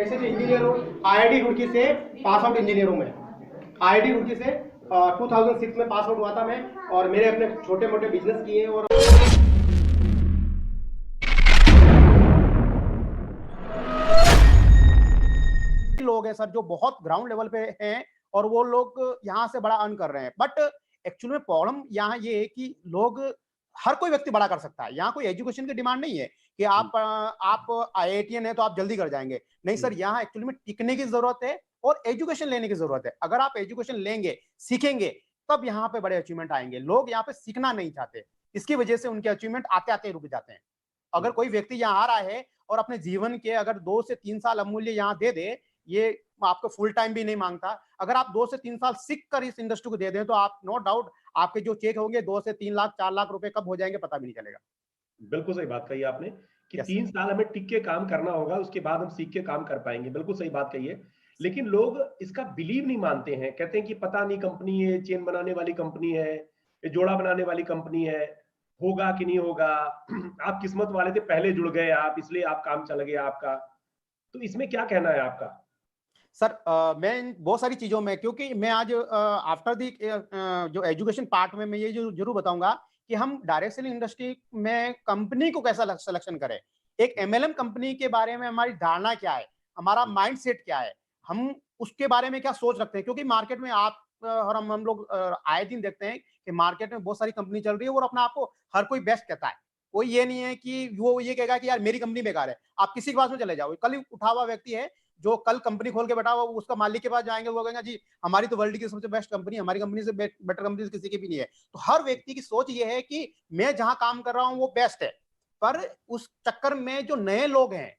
ऐसे जो इंजीनियर हो, आईआईटी रुड़की से पास आउट इंजीनियर हूँ मैं। आईआईटी रुड़की से 2006 में पास आउट हुआ था मैं, और मेरे अपने छोटे मोटे बिजनेस किए। और लोग हैं सर जो बहुत ग्राउंड लेवल पे हैं, और वो लोग यहाँ से बड़ा अर्न कर रहे हैं। बट एक्चुअली में प्रॉब्लम यहाँ ये है कि लोग, हर कोई व्यक्ति बड़ा कर सकता है। यहाँ कोई एजुकेशन की डिमांड नहीं है कि आप आईआईटीएन है तो आप जल्दी कर जाएंगे। नहीं सर, यहाँ एक्चुअली में टिकने की जरूरत है और एजुकेशन लेने की जरूरत है। अगर आप एजुकेशन लेंगे, सीखेंगे, तब यहाँ पे बड़े अचीवमेंट आएंगे। लोग यहाँ पे सीखना नहीं चाहते, इसकी वजह से उनके अचीवमेंट आते आते रुक जाते हैं। अगर कोई व्यक्ति यहाँ आ रहा है और अपने जीवन के अगर 2 से 3 साल अमूल्य यहाँ दे दे, ये आपको फुल टाइम भी नहीं मांगता। अगर आप 2 से 3 साल सीख कर इस इंडस्ट्री को दे दें, तो आप नो डाउट आपके जो चेक होंगे 2 से 3 लाख 4 लाख रुपए कब हो जाएंगे पता भी नहीं चलेगा। बिल्कुल सही बात कही आपने कि यस 3 सर। साल हमें टिक के काम करना होगा, उसके बाद हम सीख के काम कर पाएंगे। बिल्कुल सही बात कही है। लेकिन लोग इसका बिलीव नहीं मानते हैं, कहते हैं कि पता नहीं कंपनी है, चेन बनाने वाली कंपनी है, ये जोड़ा बनाने वाली कंपनी है, होगा कि नहीं होगा। आप किस्मत वाले थे, पहले जुड़ गए आप, इसलिए आप काम चल गया आपका। तो इसमें क्या कहना है आपका? सर मैं बहुत सारी चीजों में, क्योंकि मैं आज आफ्टर दी जो एजुकेशन पार्ट में मैं ये जो जरूर बताऊंगा कि हम डायरेक्ट सेलिंग इंडस्ट्री में कंपनी को कैसा सिलेक्शन करें। एक एमएलएम कंपनी के बारे में हमारी धारणा क्या है, हमारा माइंडसेट क्या है, हम उसके बारे में क्या सोच रखते हैं। क्योंकि मार्केट में आप और हम लोग आए दिन देखते हैं कि मार्केट में बहुत सारी कंपनी चल रही है और अपना आपको हर कोई बेस्ट कहता है। कोई ये नहीं है कि वो ये कहेगा कि यार मेरी कंपनी बेकार है। आप किसी के पास में चले जाओ, कल ही उठा हुआ व्यक्ति है जो कल कंपनी खोल के बैठा हुआ, उसका मालिक के पास जाएंगे, वो कहेंगे जी हमारी तो वर्ल्ड की सबसे बेस्ट कंपनी, हमारी कंपनी से बेटर कंपनी किसी की भी नहीं है। तो हर व्यक्ति की सोच ये है कि मैं जहां काम कर रहा हूं वो बेस्ट है। पर उस चक्कर में जो नए लोग हैं,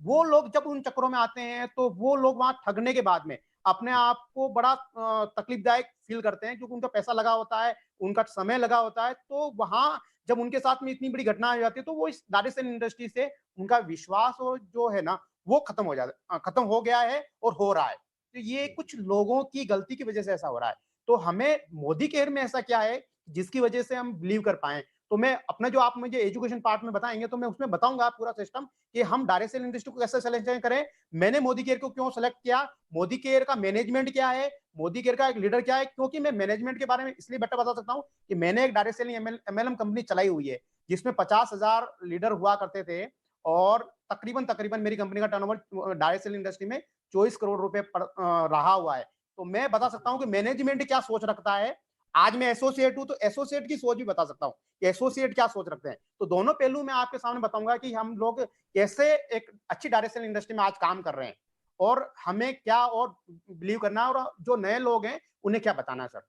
वो लोग जब उन चक्करों में आते हैं तो वो लोग वहां ठगने के बाद में अपने आप को बड़ा तकलीफदायक फील करते हैं, क्योंकि उनका पैसा लगा होता है, उनका समय लगा होता है। तो वहां जब उनके साथ में इतनी बड़ी घटना हो जाती है, तो वो इस डायरेक्ट सेलिंग इंडस्ट्री से उनका विश्वास और जो है ना, वो खत्म हो गया है और हो रहा है। तो ये कुछ लोगों की गलती की वजह से ऐसा हो रहा है। तो हमें मोदी केयर में ऐसा क्या है जिसकी वजह से हम बिलीव कर पाए। तो मैं अपना जो आप मुझे एजुकेशन पार्ट में बताएंगे तो मैं उसमें बताऊंगा पूरा सिस्टम कि हम डायरेक्ट सेल इंडस्ट्री को कैसे सिलेक्शन करें, मैंने मोदी केयर को क्यों सेलेक्ट किया, मोदी केयर का मैनेजमेंट क्या है, मोदी केयर का एक लीडर क्या है। क्योंकि मैं मैनेजमेंट के बारे में इसलिए बेटर बता सकता हूं कि मैंने एक डायरेक्ट सेलिंग एमएलएम कंपनी चलाई हुई है जिसमें 50,000 लीडर हुआ करते थे, और तकरीबन तकरीबन मेरी कंपनी का टर्नओवर डायरेक्ट सेलिंग इंडस्ट्री में 24 करोड़ रुपए रहा हुआ है। तो मैं बता सकता हूं कि मैनेजमेंट क्या सोच रखता है। आज मैं एसोसिएट हूं तो एसोसिएट की सोच भी बता सकता हूं कि एसोसिएट क्या सोच रखते हैं। तो दोनों पहलू मैं आपके सामने बताऊंगा कि हम लोग कैसे एक अच्छी डायरेक्ट सेलिंग इंडस्ट्री में आज काम कर रहे हैं, और हमें क्या और बिलीव करना है, और जो नए लोग हैं उन्हें क्या बताना है सर।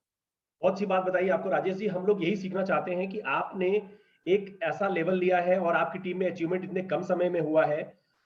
बहुत सी बात बताई आपको राजेश जी। हम लोग यही सीखना चाहते हैं कि आपने एक ऐसा लेवल लिया है और आपकी टीम में अचीवमेंट इतने कम समय में हुआ है।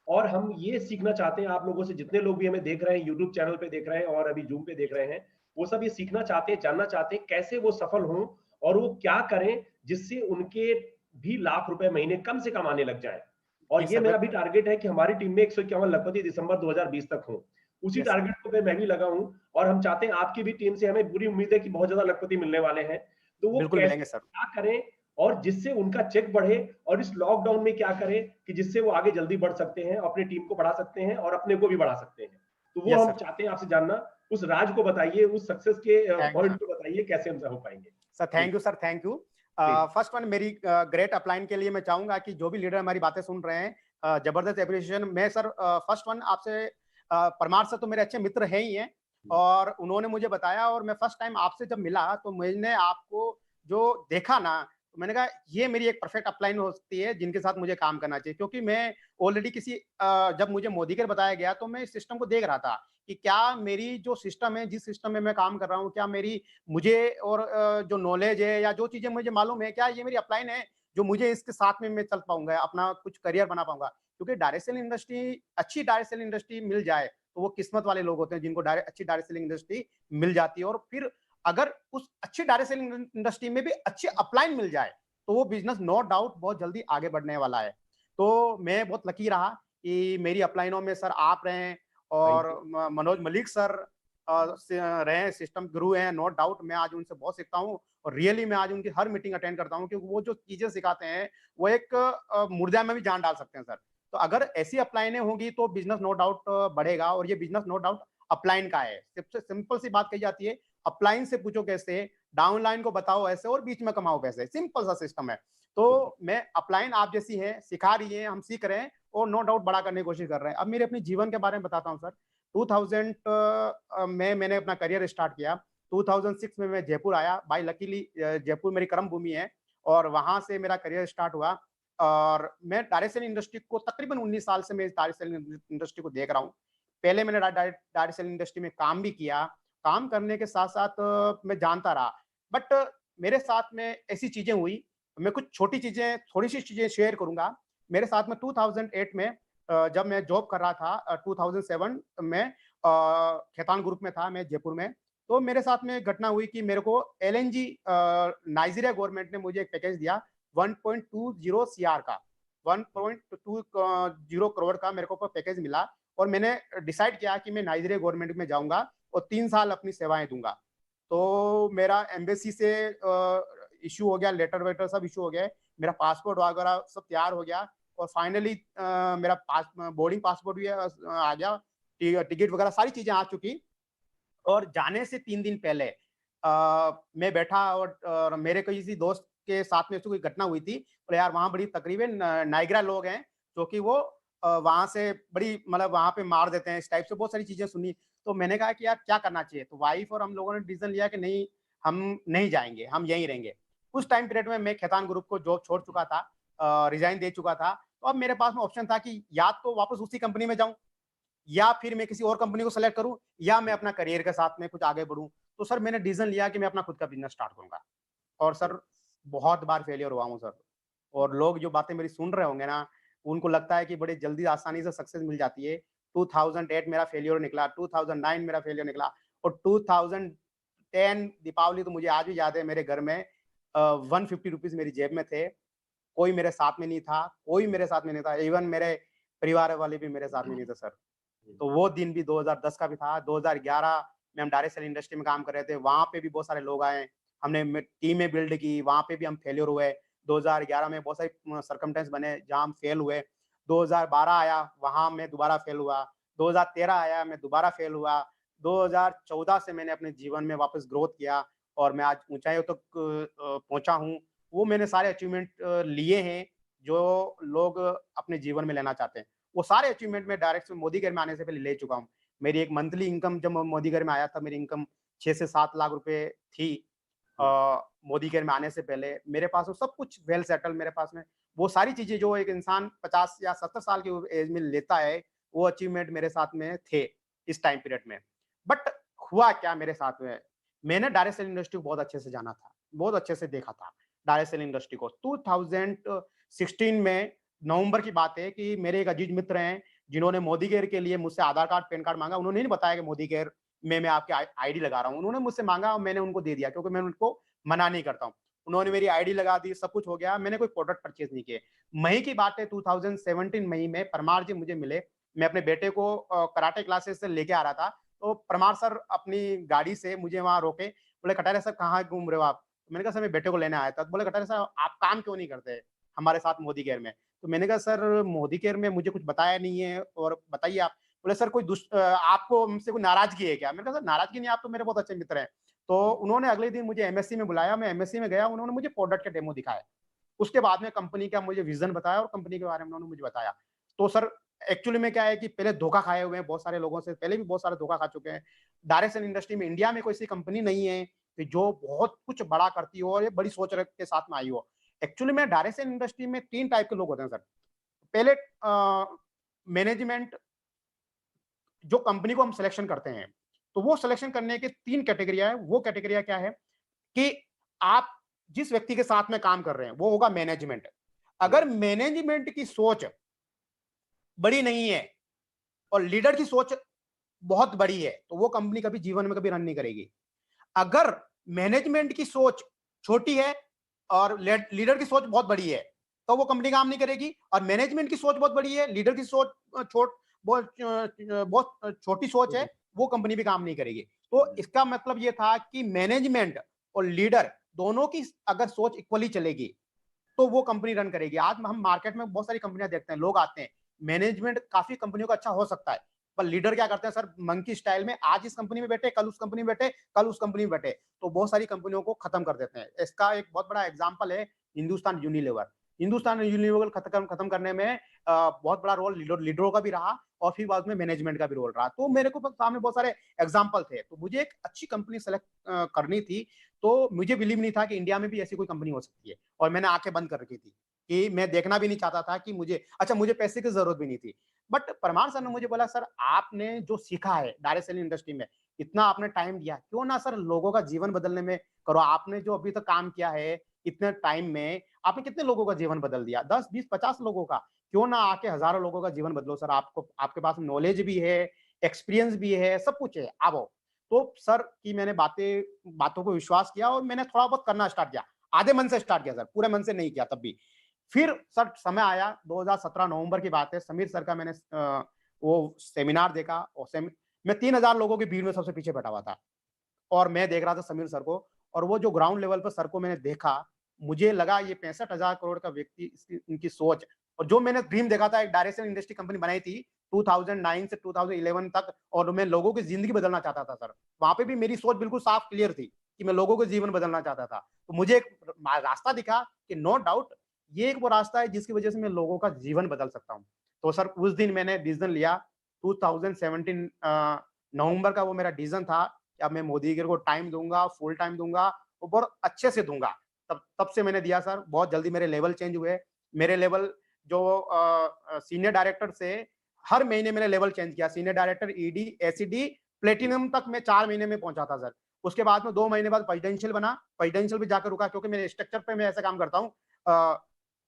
और हम ये सीखना चाहते हैं आप लोगों से, जितने लोग भी हमें देख रहे हैं, यूट्यूब चैनल पे देख रहे हैं और अभी जूम पे देख रहे हैं, वो सब ये सीखना चाहते हैं, जानना चाहते हैं कैसे वो सफल हों और वो क्या करें जिससे उनके भी लाख रुपए महीने कम से कम आने लग जाए। जी और ये मेरा सर। भी टारगेट है कि हमारी टीम में 151 लखपति दिसंबर 2020 तक हो। उसी यस सर। टारगेट को मैं भी लगा हूं। और हम चाहते हैं आपकी भी टीम से, हमें पूरी उम्मीद है कि बहुत ज्यादा लखपति मिलने वाले हैं। तो वो बिल्कुल कैसे मिलेंगे सर। क्या करें और जिससे उनका चेक बढ़े, और इस लॉकडाउन में क्या करें कि जिससे वो आगे जल्दी बढ़ सकते हैं, अपनी टीम को बढ़ा सकते हैं और अपने को भी बढ़ा सकते हैं। तो वो यस हम सर। चाहते हैं आपसे जानना। उस राज को बताइए, उस सक्सेस के थैंक यू पॉइंट सर। को बताइए, कैसे हम हो पाएंगे। Sir please thank you sir, thank you. Please. First one, मेरी ग्रेट अपलाइन के लिए मैं चाहूंगा कि जो भी लीडर हमारी बातें सुन रहे हैं, जबरदस्त एप्रिसिएशन। मैं सर फर्स्ट वन आपसे, परमार सर तो मेरे अच्छे मित्र हैं ही हैं, और उन्होंने मुझे बताया, और मैं फर्स्ट टाइम आपसे जब मिला तो मैंने आपको जो देखा ना, तो मैंने कहा ये मेरी एक परफेक्ट अपलाइन हो सकती है जिनके साथ मुझे काम करना चाहिए। क्योंकि मैं ऑलरेडी जब मुझे मोदी केयर बताया गया तो मैं इस सिस्टम को देख रहा था कि क्या मेरी जो सिस्टम है, जिस सिस्टम में मैं काम कर रहा हूँ, क्या मेरी मुझे और जो नॉलेज है या जो चीजें मुझे मालूम है, क्या ये मेरी अपलाइन है जो मुझे इसके साथ में मैं चल पाऊंगा, अपना कुछ करियर बना पाऊंगा। क्योंकि डायरेक्ट सेलिंग इंडस्ट्री, अच्छी डायरेक्ट सेलिंग इंडस्ट्री मिल जाए तो वो किस्मत वाले लोग होते हैं जिनको अच्छी डायरेक्ट सेलिंग इंडस्ट्री मिल जाती है। और फिर अगर उस अच्छी डायरेक्ट सेलिंग इंडस्ट्री में भी अच्छी अपलाइन मिल जाए तो वो बिजनेस नो डाउट बहुत जल्दी आगे बढ़ने वाला है। तो मैं बहुत लकी रहा कि मेरी अपलाइनों में सर आप रहे हैं, थैंक और यू। मनोज मलिक सर रहे, सिस्टम गुरु हैं। नो डाउट मैं आज उनसे बहुत सीखता हूँ, और रियली मैं आज उनकी हर मीटिंग अटेंड करता हूँ, क्योंकि वो जो चीजें सिखाते हैं वो एक मुर्दा में भी जान डाल सकते हैं सर। तो अगर ऐसी अपलाइनें होंगी तो बिजनेस नो डाउट बढ़ेगा, और ये बिजनेस नो डाउट अपलाइन का है। सबसे सिंपल सी बात कही जाती है, अपलाइन से पूछो कैसे, डाउनलाइन को बताओ ऐसे, और बीच में कमाओ पैसे, सिंपल सा सिस्टम है। तो मैं अपलाइन आप जैसी है, सिखा रही है, हम सीख रहे हैं और नो डाउट बड़ा करने की कोशिश कर रहे हैं। अब मेरे अपने जीवन के बारे में बताता हूँ सर। 2000 में मैंने अपना करियर स्टार्ट किया। 2006 में मैं जयपुर आया। बाय लकीली जयपुर मेरी कर्म भूमि है और वहां से मेरा करियर स्टार्ट हुआ। और मैं डायरेक्ट सेलिंग इंडस्ट्री को तकरीबन 19 साल से मैं इस डायरेक्ट सेलिंग इंडस्ट्री को देख रहा हूँ। पहले मैंने डायरेक्ट सेलिंग इंडस्ट्री में काम भी किया। काम करने के साथ-साथ मैं जानता रहा। बट मेरे साथ में ऐसी चीज़ें हुई, मैं कुछ छोटी चीज़ें, थोड़ी-सी चीज़ें शेयर करूँगा। मेरे साथ में 2008 में जब मैं जॉब कर रहा था 2007 में खेतान ग्रुप में था मैं जयपुर में। तो मेरे साथ में एक घटना हुई कि मेरे को एलएनजी नाइजीरिया गवर्नमेंट ने मुझे एक पैकेज दिया 1.20 सीआर का, 1.20 करोड़ का मेरे को पैकेज मिला और मैंने डिसाइड किया कि मैं नाइजीरिया गवर्नमेंट में जाऊँगा और 3 साल अपनी सेवाएँ दूँगा। तो मेरा एम्बेसी से इश्यू हो गया, लेटर वेटर सब इश्यू हो गए। मेरा पासपोर्ट वगैरह सब तैयार हो गया और फाइनली मेरा बोर्डिंग पासपोर्ट भी आ गया, टिकट वगैरह सारी चीज़ें आ चुकी। और जाने से 3 दिन पहले मैं बैठा और मेरे किसी दोस्त के साथ में ऐसी कोई घटना हुई थी। बोले यार वहाँ बड़ी तकरीबन नायग्रा लोग हैं जो कि वो वहाँ से बड़ी मतलब वहाँ पे मार देते हैं, इस टाइप से बहुत सारी चीज़ें सुनी। तो मैंने कहा कि यार क्या करना चाहिए? तो वाइफ और हम लोगों ने डिसीज़न लिया कि नहीं, हम नहीं जाएँगे, हम यहीं रहेंगे। उस टाइम पीरियड में मैं खेतान ग्रुप को जॉब छोड़ चुका था, रिज़ाइन दे चुका था। तो अब मेरे पास में ऑप्शन था कि या तो वापस उसी कंपनी में जाऊँ या फिर मैं किसी और कंपनी को सेलेक्ट करूँ या मैं अपना करियर के साथ में कुछ आगे बढ़ूँ। तो सर मैंने डिसीज़न लिया कि मैं अपना खुद का बिज़नेस स्टार्ट करूँगा और सर बहुत बार फेलियर हुआ हूँ सर। और लोग जो बातें मेरी सुन रहे होंगे ना, उनको लगता है कि बड़े जल्दी आसानी से सक्सेस मिल जाती है। 2008 मेरा फेलियर निकला, 2009 मेरा फेलियर निकला और 2010 दीपावली तो मुझे आज भी याद है, मेरे घर में ₹150 मेरी जेब में थे। कोई मेरे साथ में नहीं था, कोई मेरे साथ में नहीं था। इवन मेरे परिवार वाले भी मेरे साथ में नहीं थे सर। तो वो दिन भी 2010 का भी था। 2011 में हम डायरेक्ट सेलिंग इंडस्ट्री में काम कर रहे थे। वहाँ पे भी बहुत सारे लोग आए। हमने टीमें बिल्ड की, वहाँ पे भी हम फेल्योर हुए। 2011 में बहुत सारे सर्कमस्टेंस बने जहाँ हम फेल हुए। 2012 आया, वहाँ मैं दोबारा फेल हुआ। 2013 आया, मैं दोबारा फेल हुआ। 2014 से मैंने अपने जीवन में वापस ग्रोथ किया और मैं आज ऊँचाइयों तक पहुँचा हूँ। वो मैंने सारे अचीवमेंट लिए हैं, जो लोग अपने जीवन में लेना चाहते हैं। वो सारे अचीवमेंट मैं डायरेक्ट से मोदी केयर में आने से पहले ले चुका हूँ। मेरी एक मंथली इनकम जब मैं मोदी केयर में आया था, मेरी इनकम 6 से 7 लाख रुपए थी। मोदी केयर में आने से पहले मेरे पास वो सब कुछ वेल सेटल मेरे पास में। वो सारी चीज़ें जो एक इंसान 50 या 70 साल की एज में लेता है, वो अचीवमेंट मेरे साथ में थे, इस टाइम पीरियड में। बट हुआ क्या मेरे साथ में, मैंने डायरेक्ट सेलिंग इंडस्ट्री को बहुत अच्छे से जाना था, बहुत अच्छे से देखा था, डायरेक्ट सेलिंग इंडस्ट्री को। 2016 में नवंबर की बात है कि मेरे एक अजीज मित्र हैं, जिन्होंने मोदी केयर के लिए मुझसे आधार कार्ड, पैन कार्ड माँगा। उन्होंने नहीं बताया कि मोदी केयर में मैं आपकी आईडी लगा रहा हूँ। उन्होंने मुझसे माँगा और मैंने उनको दे दिया, क्योंकि मैं उनको मना नहीं करता हूँ। उन्होंने मेरी आईडी लगा दी, सब कुछ हो गया, मैंने कोई प्रोडक्ट परचेज़ नहीं किए। मई की बात है, 2017 मई में परमार जी मुझे मिले। मैं अपने बेटे को कराटे क्लासेस से लेके आ रहा था, तो परमार सर अपनी गाड़ी से मुझे वहाँ रोके, बोले, "कटारिया सर कहाँ घूम रहे हो आप?" मैंने कहा, "सर मैं बेटे को लेने आया था।" तो बोले, "कटारिया साहब आप काम क्यों नहीं करते हमारे साथ मोदी केयर में?" तो मैंने कहा, "सर मोदी केयर में मुझे कुछ बताया नहीं है और बताइए आप।" बोले, "सर कोई आपको हमसे कोई नाराज़गी है क्या?" मैंने कहा, "सर नाराज़गी नहीं, आप तो मेरे बहुत अच्छे मित्र हैं।" तो उन्होंने अगले दिन मुझे एमएससी में बुलाया, मैं एमएससी में गया, उन्होंने मुझे प्रोडक्ट के डेमो दिखाए। उसके बाद में कंपनी का मुझे विज़न बताया और कंपनी के बारे में उन्होंने मुझे बताया। तो सर एक्चुअली में क्या है कि पहले धोखा खाए हुए हैं बहुत सारे लोगों से, पहले भी बहुत सारे धोखा खा चुके हैं। डायरेक्ट सेल इंडस्ट्री में इंडिया में कोई ऐसी कंपनी नहीं है कि जो बहुत कुछ बड़ा करती हो और ये बड़ी सोच रख के साथ में आई हो। एक्चुअली में डायरेक्ट सेल इंडस्ट्री में 3 टाइप के लोग होते हैं सर। पहले मैनेजमेंट, जो कंपनी को हम सिलेक्शन करते हैं, तो वो सिलेक्शन करने के 3 कैटेगरिया है। वो कैटेगरिया क्या है कि आप जिस व्यक्ति के साथ में काम कर रहे हैं, वो होगा मैनेजमेंट। अगर मैनेजमेंट की सोच बड़ी नहीं है और लीडर की सोच बहुत बड़ी है, तो वो कंपनी कभी जीवन में कभी रन नहीं करेगी। अगर मैनेजमेंट की सोच छोटी है और लीडर की सोच बहुत बड़ी है, तो वो कंपनी काम नहीं करेगी। और मैनेजमेंट की सोच बहुत बड़ी है, लीडर की सोच बहुत छोटी सोच है, वो कंपनी भी काम नहीं करेगी। तो इसका मतलब ये था कि मैनेजमेंट और लीडर दोनों की अगर सोच इक्वली चलेगी, तो वो कंपनी रन करेगी। आज हम मार्केट में बहुत सारी कंपनियां देखते हैं, लोग आते हैं, मैनेजमेंट काफी कंपनियों का अच्छा हो सकता है, पर लीडर क्या करते हैं सर, मंकी स्टाइल में आज इस कंपनी में बैठे, कल उस कंपनी में बैठे, कल उस कंपनी में बैठे, तो बहुत सारी कंपनियों को खत्म कर देते हैं। इसका एक बहुत बड़ा एग्जाम्पल है हिंदुस्तान यूनिलीवर। हिंदुस्तान यूनिलीवर खत्म खत्म करने में बहुत बड़ा रोल लीडरों का भी रहा, और फिर बाद में मैनेजमेंट का भी रोल रहा। तो मेरे को सामने बहुत सारे एग्जाम्पल थे, तो मुझे एक अच्छी कंपनी सेलेक्ट करनी थी। तो मुझे बिलीव नहीं था कि इंडिया में भी ऐसी कोई कंपनी हो सकती है, और मैंने आंखें बंद कर रखी थी कि मैं देखना भी नहीं चाहता था कि मुझे पैसे की जरूरत भी नहीं थी। बट परमार सर ने मुझे बोला, सर आपने जो सीखा है डायरेक्ट सेलिंग इंडस्ट्री में, इतना आपने टाइम दिया, क्यों ना सर लोगों का जीवन बदलने में करो। आपने जो अभी तक काम किया है इतने टाइम में, आपने कितने लोगों का जीवन बदल दिया, 10 20 50 लोगों का, क्यों ना आके हजारों लोगों का जीवन बदलो सर। आपको, आपके पास नॉलेज भी है, एक्सपीरियंस भी है, सब कुछ है, आओ। तो सर की मैंने बातों को विश्वास किया, और मैंने थोड़ा बहुत करना स्टार्ट किया। आधे मन से स्टार्ट किया सर, पूरे मन से नहीं किया तब भी। फिर सर समय आया, 2017 नवंबर की बात है, समीर सर का मैंने वो सेमिनार देखा, और मैं 3000 लोगों की भीड़ में सबसे पीछे बैठा हुआ था, और मैं देख रहा था समीर सर को। और वो जो ग्राउंड लेवल पर सर को मैंने देखा, मुझे लगा ये 65,000 करोड़ का व्यक्ति, इनकी सोच, और जो मैंने ड्रीम देखा था, एक डायरेक्शन इंडस्ट्री कंपनी बनाई थी 2009 से 2011 तक, और मैं लोगों की जिंदगी बदलना चाहता था सर। वहां पे भी मेरी सोच बिल्कुल साफ क्लियर थी कि मैं लोगों के जीवन बदलना चाहता था। तो मुझे एक रास्ता दिखा कि नो डाउट ये एक वो रास्ता है जिसकी वजह से मैं लोगों का जीवन बदल सकता हूँ। तो सर उस दिन मैंने डिसीजन लिया, 2017 नवंबर का वो मेरा डिसीजन था कि अब मैं मोदी गिर को टाइम दूंगा, फुल टाइम दूंगा, और बहुत अच्छे से दूंगा। तब तब से मैंने दिया सर। बहुत जल्दी मेरे लेवल चेंज हुए। मेरे लेवल जो सीनियर डायरेक्टर से, हर महीने मैंने लेवल चेंज किया। Senior director, ED, ACD, platinum तक मैं 4 महीने में पहुंचा था सर। उसके बाद में 2 महीने बाद प्रेसिडेंशियल बना। प्रेसिडेंशियल भी जाकर रुका, क्योंकि मेरे स्ट्रक्चर पे मैं ऐसा काम करता हूँ।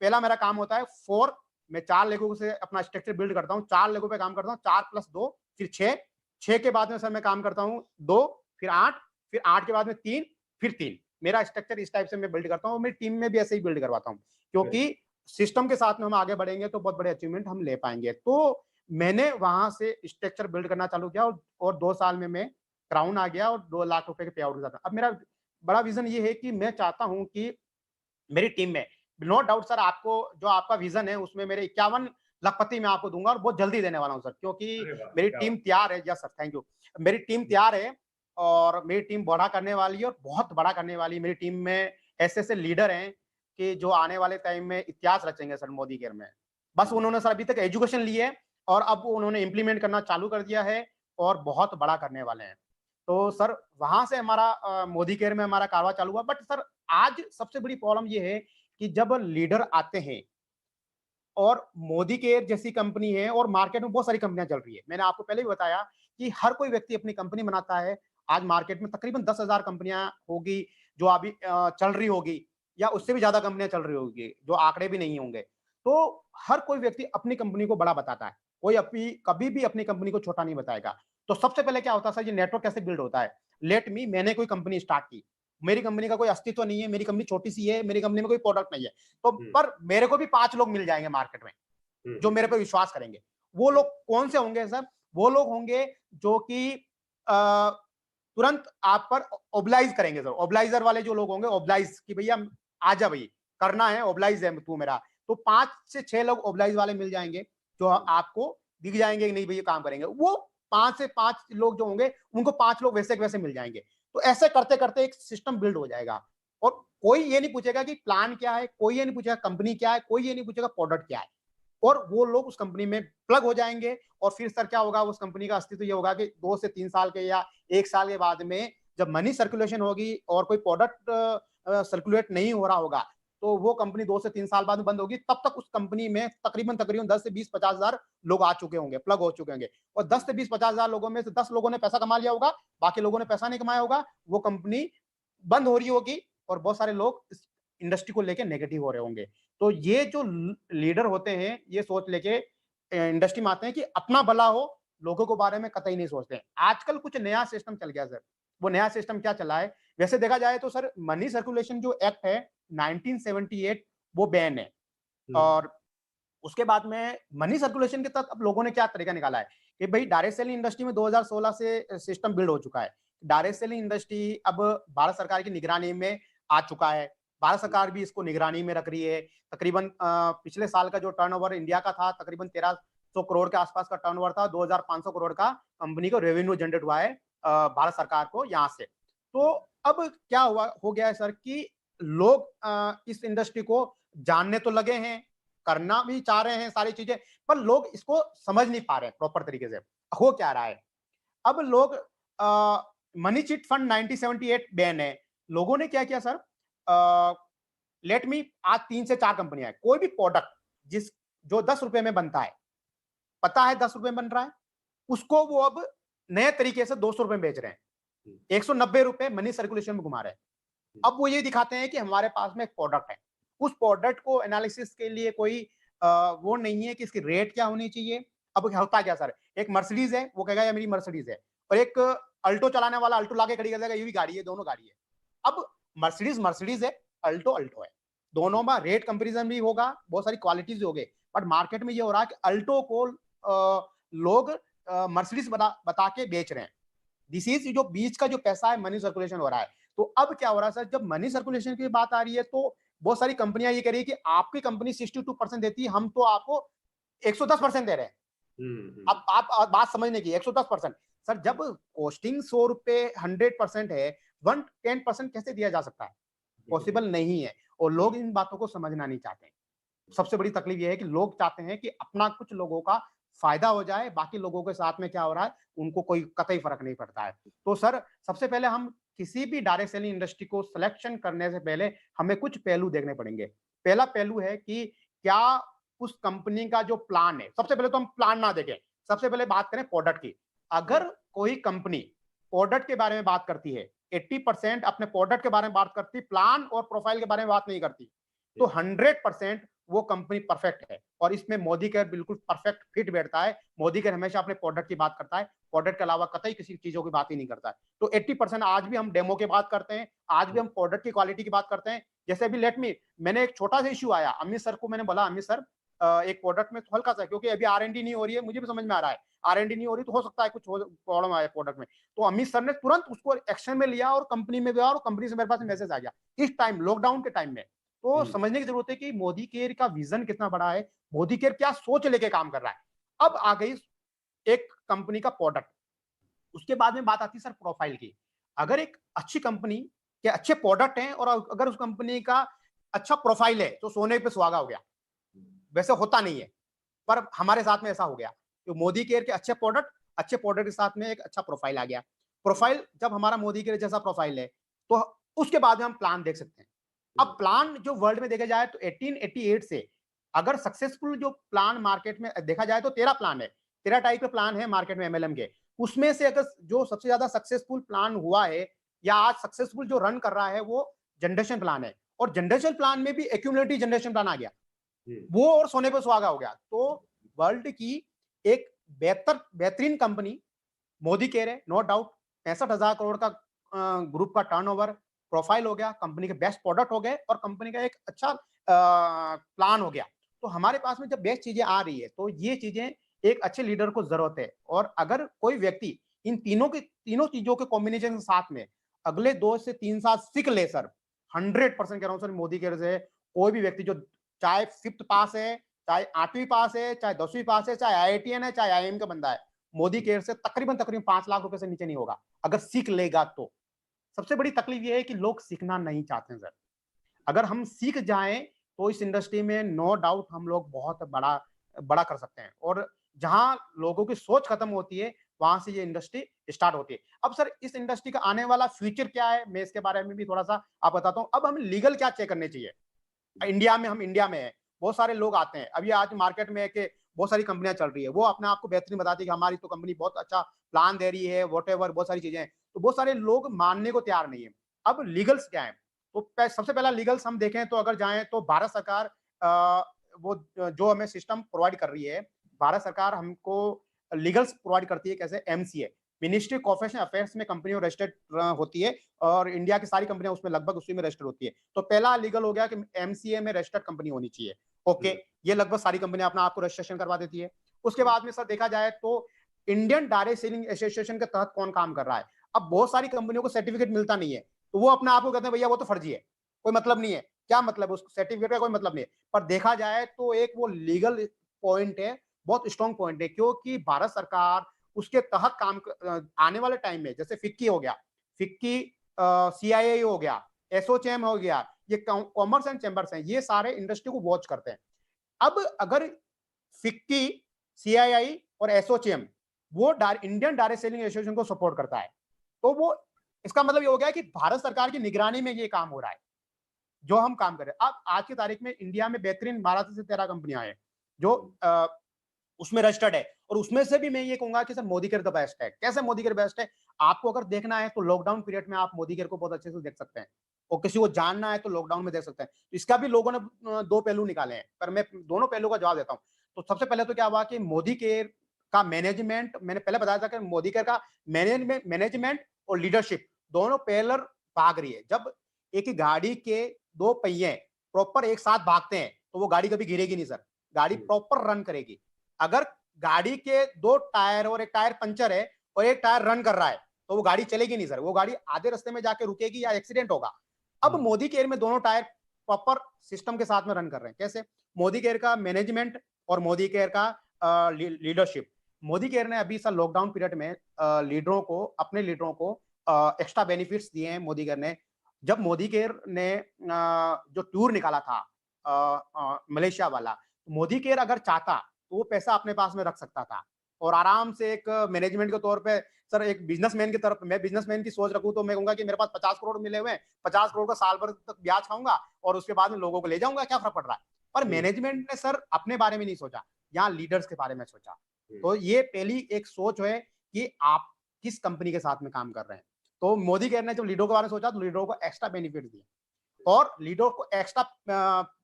पहला मेरा काम होता है 4, मैं 4 लेगों से अपना स्ट्रक्चर बिल्ड करता हूँ। 4 लेगों पे काम करता हूँ, 4+2 फिर 6, 6 के बाद में सर मैं काम करता हूँ 2, फिर 8, फिर 8 के बाद में 3, फिर 3। मेरा स्ट्रक्चर इस टाइप से मैं बिल्ड करता हूँ, और मेरी टीम में भी ऐसे ही बिल्ड करवाता हूँ, क्योंकि सिस्टम के साथ में हम आगे बढ़ेंगे तो बहुत बड़े अचीवमेंट हम ले पाएंगे। तो मैंने वहां से स्ट्रक्चर बिल्ड करना चालू किया, और 2 साल में मैं क्राउन आ गया, और 2 लाख रुपए के पे आउट हो जाता। अब मेरा बड़ा विजन ये है कि मैं चाहता हूं कि मेरी टीम में, नो डाउट सर, आपको जो आपका विजन है उसमें मेरे 51 लखपति मैं आपको दूंगा, और बहुत जल्दी देने वाला हूं सर, क्योंकि अरे वाह मेरी क्या टीम बात तैयार है। Yes sir, thank you. मेरी टीम तैयार है, और मेरी टीम बड़ा करने वाली है, और बहुत बड़ा करने वाली है। मेरी टीम में ऐसे ऐसे लीडर हैं कि जो आने वाले टाइम में इतिहास रचेंगे सर मोदी केयर में। बस उन्होंने सर अभी तक एजुकेशन ली है, और अब उन्होंने इंप्लीमेंट करना चालू कर दिया है, और बहुत बड़ा करने वाले हैं। तो सर वहां से हमारा मोदी केयर में हमारा कारवा चालू हुआ। बट सर आज सबसे बड़ी प्रॉब्लम ये है कि जब लीडर आते हैं, और मोदी केयर जैसी कंपनी है, और मार्केट में बहुत सारी कंपनियां चल रही है। मैंने आपको पहले भी बताया कि हर कोई व्यक्ति अपनी कंपनी बनाता है। आज मार्केट में तकरीबन 10,000 कंपनियां होगी जो अभी चल रही होगी, या उससे भी ज्यादा कंपनियां चल रही होगी, जो आंकड़े भी नहीं होंगे। तो हर कोई व्यक्ति अपनी कंपनी को बड़ा बताता है, कोई अपनी कभी भी अपनी कंपनी को छोटा नहीं बताएगा। तो सबसे पहले क्या होता है सर, ये नेटवर्क कैसे बिल्ड होता है। मैंने कोई कंपनी स्टार्ट की, मेरी कंपनी का कोई अस्तित्व नहीं है, मेरी कंपनी छोटी सी है, मेरी कंपनी में कोई प्रोडक्ट नहीं है, तो हम्म, पर मेरे को भी 5 लोग मिल जाएंगे मार्केट में जो हम्म, मेरे पे विश्वास करेंगे। वो लोग कौन से होंगे सर? वो लोग होंगे जो कि तुरंत आप पर ओब्लाइज करेंगे सर। ओब्लाइजर वाले जो लोग होंगे, ओब्लाइज कि भैया आजा भाई, करना है, ओब्लाइज है तू मेरा। तो 5 से 6 लोग ओब्लाइज वाले मिल जाएंगे, जो आपको दिख जाएंगे कि नहीं भैया काम करेंगे। वो 5 से 5 लोग जो होंगे, उनको 5 लोग वैसे के वैसे मिल जाएंगे। तो ऐसे करते करते एक सिस्टम बिल्ड हो जाएगा, और कोई ये नहीं पूछेगा कि प्लान क्या है, कोई ये नहीं पूछेगा कंपनी क्या है, कोई ये नहीं पूछेगा प्रोडक्ट क्या है, और वो लोग उस कंपनी में प्लग हो जाएंगे। और फिर सर क्या होगा, उस कंपनी का अस्तित्व ये होगा कि 2 से 3 साल के या 1 साल के बाद में जब मनी सर्कुलेशन होगी और कोई प्रोडक्ट सर्कुलेट नहीं हो रहा होगा, तो वो कंपनी 2 से 3 साल बाद में बंद होगी। तब तक उस कंपनी में तकरीबन तकरीबन 10 से 20 50 हजार लोग आ चुके होंगे, प्लग हो चुके होंगे, और 10 से 20 50 हजार लोगों में से 10 लोगों ने पैसा कमा लिया होगा, बाकी लोगों ने पैसा नहीं कमाया होगा। वो कंपनी बंद हो रही होगी, और बहुत सारे लोग इस इंडस्ट्री को लेके नेगेटिव हो रहे होंगे। तो ये जो लीडर होते हैं, ये सोच लेके इंडस्ट्री में आते हैं कि अपना भला हो, लोगों के बारे में कतई नहीं सोचते हैं। आजकल कुछ नया सिस्टम चल गया सर। वो नया सिस्टम क्या चला है, वैसे देखा जाए तो सर मनी सर्कुलेशन जो एक्ट है 1978, वो बैन है। हम्म, और उसके बाद में मनी सर्कुलेशन के तहत अब लोगों ने क्या तरीका निकाला है कि भाई डायरेक्ट सेलिंग इंडस्ट्री में 2016 से सिस्टम बिल्ड हो चुका है। डायरेक्ट सेलिंग इंडस्ट्री अब भारत सरकार की निगरानी में आ चुका है। भारत सरकार भी इसको निगरानी में रख रही है। तकरीबन पिछले साल का जो टर्नओवर इंडिया का था, तकरीबन 1,500 करोड़ के आसपास का टर्नओवर था, 2,500 करोड़ का कंपनी को रेवेन्यू जनरेट हुआ है भारत सरकार को यहाँ से। तो अब क्या हो गया है सर कि लोग इस इंडस्ट्री को जानने तो लगे हैं, करना भी चाह रहे हैं सारी चीजें, पर लोग इसको समझ नहीं पा रहे हैं प्रॉपर तरीके से। हो क्या रहा है, अब लोग मनी चिट फंड 1978 बैन है। लोगों ने क्या किया सर, लेट मी, आज 3 से 4 कंपनियां हैं, कोई भी प्रोडक्ट जो 10 रुपए में बनता है, पता है 10 रुपए में बन रहा है, उसको वो अब नए तरीके से 200 रुपए में बेच रहे हैं, 190 रुपए मनी सर्कुलेशन में घुमा रहे हैं। अब वो ये दिखाते हैं कि हमारे पास में एक प्रोडक्ट है, उस प्रोडक्ट को एनालिसिस के लिए कोई वो नहीं है कि इसकी रेट क्या होनी चाहिए। अब होता क्या सर, एक मर्सिडीज है, वो कहेगा ये मेरी मर्सिडीज है, और एक अल्टो चलाने वाला अल्टो लाके खड़ी कर देगा, ये भी गाड़ी है, दोनों गाड़ी है। अब मर्सिडीज मर्सिडीज है, अल्टो अल्टो है, दोनों में रेट कंपैरिजन भी होगा, बहुत सारी क्वालिटीज भी होगी, बट मार्केट में ये हो रहा है कि अल्टो को लोग मर्सिडीज बता के बेच रहे हैं। दिस इज जो बीच का जो पैसा है, मनी सर्कुलेशन हो रहा है। तो अब क्या हो रहा है सर, जब मनी सर्कुलेशन की बात आ रही है तो बहुत सारी कंपनियां ये कह रही है कि आपकी कंपनी 62% देती है, हम तो आपको 110% दे रहे हैं। अब आप बात समझने की, 110%। सर जब कॉस्टिंग 100 रुपए 100% है, 110% कैसे दिया जा सकता है? पॉसिबल नहीं है, और लोग इन बातों को समझना नहीं चाहते हैं। सबसे बड़ी तकलीफ ये है कि लोग चाहते हैं कि अपना कुछ लोगों का फायदा हो जाए, बाकी लोगों के साथ में क्या हो रहा है उनको कोई कतई फर्क नहीं पड़ता है। तो सर सबसे पहले हम किसी भी डायरेक्ट सेलिंग इंडस्ट्री को सिलेक्शन करने से पहले हमें कुछ पहलू देखने पड़ेंगे। पहला पहलू है कि क्या उस कंपनी का जो प्लान है, सबसे पहले तो हम प्लान ना देखें, सबसे पहले बात करें प्रोडक्ट की। अगर कोई कंपनी प्रोडक्ट के बारे में बात करती है, 80% अपने प्रोडक्ट के बारे में बात करती, प्लान और प्रोफाइल के बारे में बात नहीं करती, तो 100% वो कंपनी परफेक्ट है। और इसमें मोदी केयर बिल्कुल परफेक्ट फिट बैठता है। मोदी केयर हमेशा अपने प्रोडक्ट की बात करता है, प्रोडक्ट के अलावा कतई किसी चीजों की बात ही नहीं करता है। तो 80% आज भी हम डेमो की बात करते हैं, आज भी हम प्रोडक्ट की क्वालिटी की बात करते हैं। जैसे अभी मैंने एक छोटा सा इश्यू आया, अमित सर को मैंने बोला, अमित सर एक प्रोडक्ट में हल्का सा, क्योंकि अभी R&D नहीं हो रही है, मुझे भी समझ में आ रहा है R&D नहीं हो रही, तो हो सकता है कुछ प्रॉब्लम आए प्रोडक्ट में। तो अमित सर ने तुरंत उसको एक्शन में लिया और कंपनी में गया, और कंपनी से मेरे पास मैसेज आ गया इस टाइम, लॉकडाउन के टाइम में। तो समझने की जरूरत है कि मोदी केयर का विजन कितना बड़ा है, मोदी केयर क्या सोच लेके काम कर रहा है। अब आ गई एक कंपनी का प्रोडक्ट, उसके बाद में बात आती है सर प्रोफाइल की। अगर एक अच्छी कंपनी के अच्छे प्रोडक्ट हैं और अगर उस कंपनी का अच्छा प्रोफाइल है, तो सोने पे सुहागा हो गया। वैसे होता नहीं है, पर हमारे साथ में ऐसा हो गया। तो मोदी केयर के अच्छे प्रोडक्ट के साथ में एक अच्छा प्रोफाइल आ गया। प्रोफाइल जब हमारा मोदी केयर जैसा प्रोफाइल है, तो उसके बाद में हम प्लान देख सकते हैं। अब प्लान जो वर्ल्ड में देखा जाए तो 1888 से अगर सक्सेसफुल जो प्लान मार्केट में देखा जाए तो 13 प्लान है, 13 टाइप के प्लान है मार्केट में एमएलएम के। उसमें से अगर जो सबसे ज्यादा सक्सेसफुल प्लान हुआ है या आज सक्सेसफुल जो रन कर रहा है, वो जनरेशन प्लान है। और जनरेशन प्लान में भी एक्यूमुलेटिव जनरेशन प्लान आ गया, वो और सोने पे सुहागा हो गया। तो वर्ल्ड की एक बेहतरीन कंपनी मोदी केयर है, नो डाउट। 65,000 करोड़ का ग्रुप का टर्नओवर, प्रोफाइल हो गया, कंपनी के बेस्ट प्रोडक्ट हो गए, और कंपनी का एक अच्छा प्लान हो गया। तो हमारे पास में जब बेस्ट चीजें आ रही है, तो ये चीजें एक अच्छे लीडर को जरूरत है। और अगर कोई व्यक्ति इन तीनों चीजों के कॉम्बिनेशन के साथ में अगले 2 से 3 साल सीख ले सर, 100% कह रहा हूं सर, मोदी केयर से कोई भी व्यक्ति जो चाहे 5th पास है, चाहे 8वीं पास है, चाहे 10वीं पास है, चाहे IITN है, चाहे IIM का बंदा है, मोदी केयर से तकरीबन 5 लाख रुपए से नीचे नहीं होगा अगर सीख लेगा तो। सबसे बड़ी तकलीफ ये है कि लोग सीखना नहीं चाहते हैं सर। अगर हम सीख जाएं तो इस इंडस्ट्री में नो डाउट हम लोग बहुत बड़ा बड़ा कर सकते हैं। और जहां लोगों की सोच खत्म होती है, वहां से ये इंडस्ट्री स्टार्ट होती है। अब सर इस इंडस्ट्री का आने वाला फ्यूचर क्या है, मैं इसके बारे में भी थोड़ा सा आप बताता हूँ। अब हमें लीगल क्या चेक करने चाहिए। हम इंडिया में है, बहुत सारे लोग आते हैं, अभी आज मार्केट में है कि बहुत सारी कंपनियां चल रही है, वो अपने आप को बेहतरीन बताती है कि हमारी तो कंपनी बहुत अच्छा प्लान दे रही है, वॉटेवर, बहुत सारी चीजें हैं। तो बहुत सारे लोग मानने को तैयार नहीं है। अब लीगल्स क्या है, तो सबसे पहला लीगल्स हम देखें तो अगर जाएं तो भारत सरकार वो जो हमें सिस्टम प्रोवाइड कर रही है, भारत सरकार हमको लीगल्स प्रोवाइड करती है। कैसे? MCA, मिनिस्ट्री कॉर्पोरेशन अफेयर्स में कंपनी रजिस्टर्ड होती है, और इंडिया की सारी कंपनियां उसमें लगभग उसी में रजिस्टर्ड होती है। तो पहला लीगल हो गया कि MCA में रजिस्टर्ड कंपनी होनी चाहिए। ओके, ये लगभग सारी कंपनियां अपना आपको रजिस्ट्रेशन करवा देती है। उसके बाद में सर देखा जाए तो इंडियन डायरेक्ट सेलिंग एसोसिएशन के तहत कौन काम कर रहा है। अब बहुत सारी कंपनियों को सर्टिफिकेट मिलता नहीं है, तो वो अपने आप को कहते हैं भैया वो तो फर्जी है, कोई मतलब नहीं है। क्या मतलब? उस सर्टिफिकेट का कोई मतलब नहीं है। पर देखा जाए तो एक वो लीगल पॉइंट है, बहुत स्ट्रॉन्ग पॉइंट है, क्योंकि भारत सरकार उसके तहत आने वाले टाइम में, जैसे फिक्की हो गया, फिक्की, सीआईआई हो गया, एसोचैम हो गया, ये कॉमर्स एंड चैम्बर्स हैं, ये सारे इंडस्ट्री को वॉच करते हैं। अब अगर फिक्की, सीआईआई और एसोचैम वो इंडियन डायरेक्ट सेलिंग एसोसिएशन को सपोर्ट करता है, तो वो इसका मतलब ये हो गया कि भारत सरकार की निगरानी में ये काम हो रहा है, जो हम काम कर रहे हैं। अब आज की तारीख में इंडिया में बेहतरीन 12 से 13 कंपनियां हैं जो उसमें रजिस्टर्ड है, और उसमें से भी मैं ये कहूंगा कि sir Modi care the best है। कैसे मोदी केयर बेस्ट है? आपको अगर देखना है तो लॉकडाउन पीरियड में आप मोदी केयर को बहुत अच्छे से देख सकते हैं, और किसी को जानना है तो लॉकडाउन में देख सकते हैं। इसका भी लोगों ने दो पहलू निकाले हैं, पर मैं दोनों पहलू का जवाब देता हूँ। तो सबसे पहले तो क्या हुआ कि मोदी केयर का मैनेजमेंट, मैंने पहले बताया था कि मोदी केयर का मैनेजमेंट और लीडरशिप दोनों पैरेलल भाग रही है। जब एक ही गाड़ी के दो पहिए प्रॉपर एक साथ भागते हैं तो वो गाड़ी कभी गिरेगी नहीं सर, गाड़ी प्रॉपर रन करेगी। अगर गाड़ी के दो टायर और एक टायर पंचर है और एक टायर रन कर रहा है तो वो गाड़ी चलेगी नहीं सर, वो गाड़ी आधे रास्ते में जाके रुकेगी या एक्सीडेंट होगा। अब मोदी केयर में दोनों टायर प्रॉपर सिस्टम के साथ में रन कर रहे हैं। कैसे? मोदी केयर का मैनेजमेंट और मोदी केयर का लीडरशिप। मोदी केयर ने अभी सर लॉकडाउन पीरियड में अपने लीडरों को एक्स्ट्रा बेनिफिट्स दिए हैं मोदी केयर ने। जब मोदी केयर ने जो टूर निकाला था मलेशिया वाला, मोदी केयर अगर चाहता तो वो पैसा अपने पास में रख सकता था और आराम से एक मैनेजमेंट के तौर पे, सर एक बिजनेसमैन की तरफ, मैं बिजनेसमैन की सोच रखूं तो मैं कहूंगा कि मेरे पास 50 करोड़ मिले हुए हैं, 50 करोड़ का साल भर तक ब्याज खाऊंगा और उसके बाद में लोगों को ले जाऊंगा, क्या फर्क पड़ रहा है? पर मैनेजमेंट ने सर अपने बारे में नहीं सोचा, यहाँ लीडर्स के बारे में सोचा। तो ये पहली एक सोच है कि आप किस कंपनी के साथ में काम कर रहे हैं। तो मोदी केयर ने जब लीडरों के बारे में सोचा तो लीडरों को एक्स्ट्रा बेनिफिट दिए, और लीडर को एक्स्ट्रा